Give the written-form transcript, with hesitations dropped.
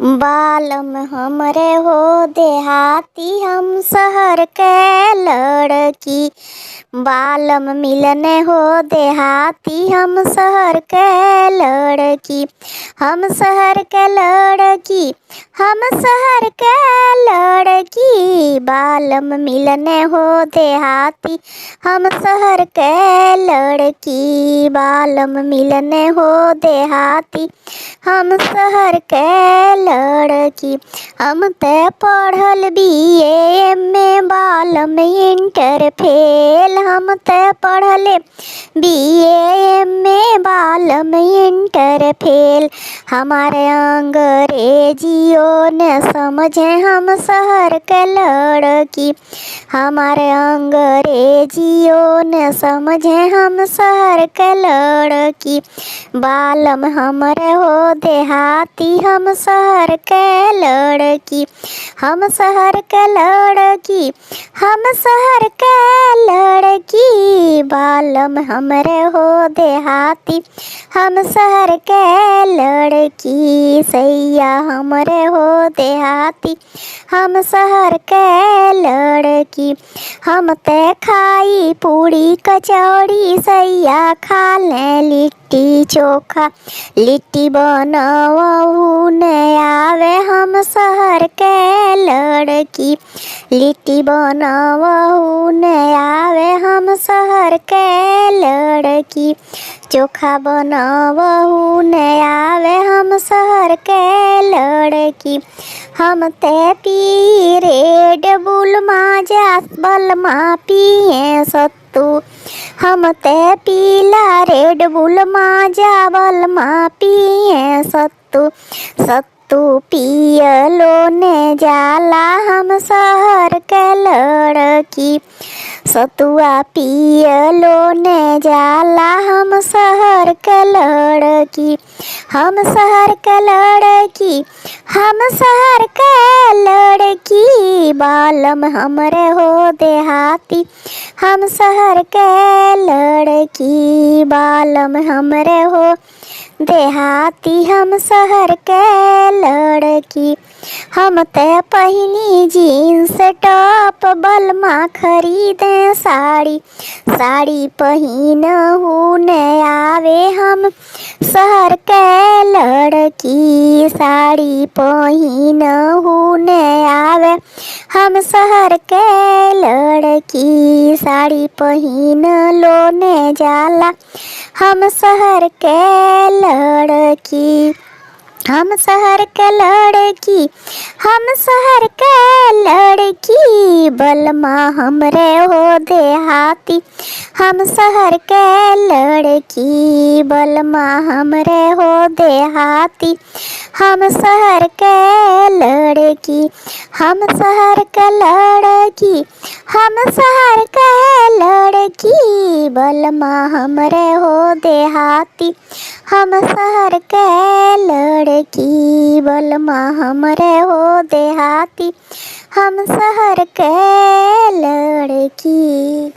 बालम हमरे हो देहाती हम शहर के लड़की। बालम मिलने हो देहाती हम शहर के लड़की। हम शहर के लड़की, हम शहर के लड़की। बालम मिलने हो देहाती हम शहर के लड़की। बालम मिलने हो देहाती हम शहर के लड़की। हम ते पढ़ल BA में बालम इंटर फेल। हम ते पढ़ले BA में बालम इंटर फेल। हमारे अंग्रेजियों ने समझे हम शहर के लड़की। हमारे अंग्रेजियों ने समझे हम शहर के लड़की। बालम हमरे हो देहाती हम शहर के लड़की। हम शहर के लड़की, हम शहर के लड़की। बालम हमरे हो देहाती हम शहर के लड़की। सैया हमरे हो देहाती हम शहर के लड़की। हम ते खाई पूड़ी कचौड़ी, सैया खा ले लिट्टी चोखा। लिट्टी बनवहु ने आवे हम शहर के लड़की। लिट्टी बनवहु ने आवे हम शहर के लड़की। चोखा बनवहु ने आवे हम शहर के लड़की। हम ते पी रेड बुल माजा बलमा पिए सत्तू। हम ते पीला रेड बुल माजा बलमा पिए सत्तू। सत्तू पियलो ने जाला हम शहर के लड़की। सतुआ पियलो ने जाला हम शहर के लड़की। हम शहर के लड़की, हम शहर के लड़की। बालम हमरे हो देहाती हम शहर के लड़की। बालम हमरे हो देहाती हम शहर के लड़की। हम ते पहिनी जीन्स टॉप बलमा खरीदे साड़ी। साड़ी पहिनहु ने आवे हम शहर के लड़की। साड़ी पहिनहु ने आवे हम शहर के लड़की। साड़ी पहिन लो ने जाला हम शहर के लड़की। हम शहर के लड़की, हम शहर के लड़की। बलमा हमरे हो देहाती हम शहर के लड़की। बलमा हमरे हो देहाती हम शहर के लड़की। हम शहर के लड़की, हम शहर के लड़की। बलमा हमरे हो देहाती हम शहर के लड़की। बलमा हमरे हो देहाती हम शहर के लड़की।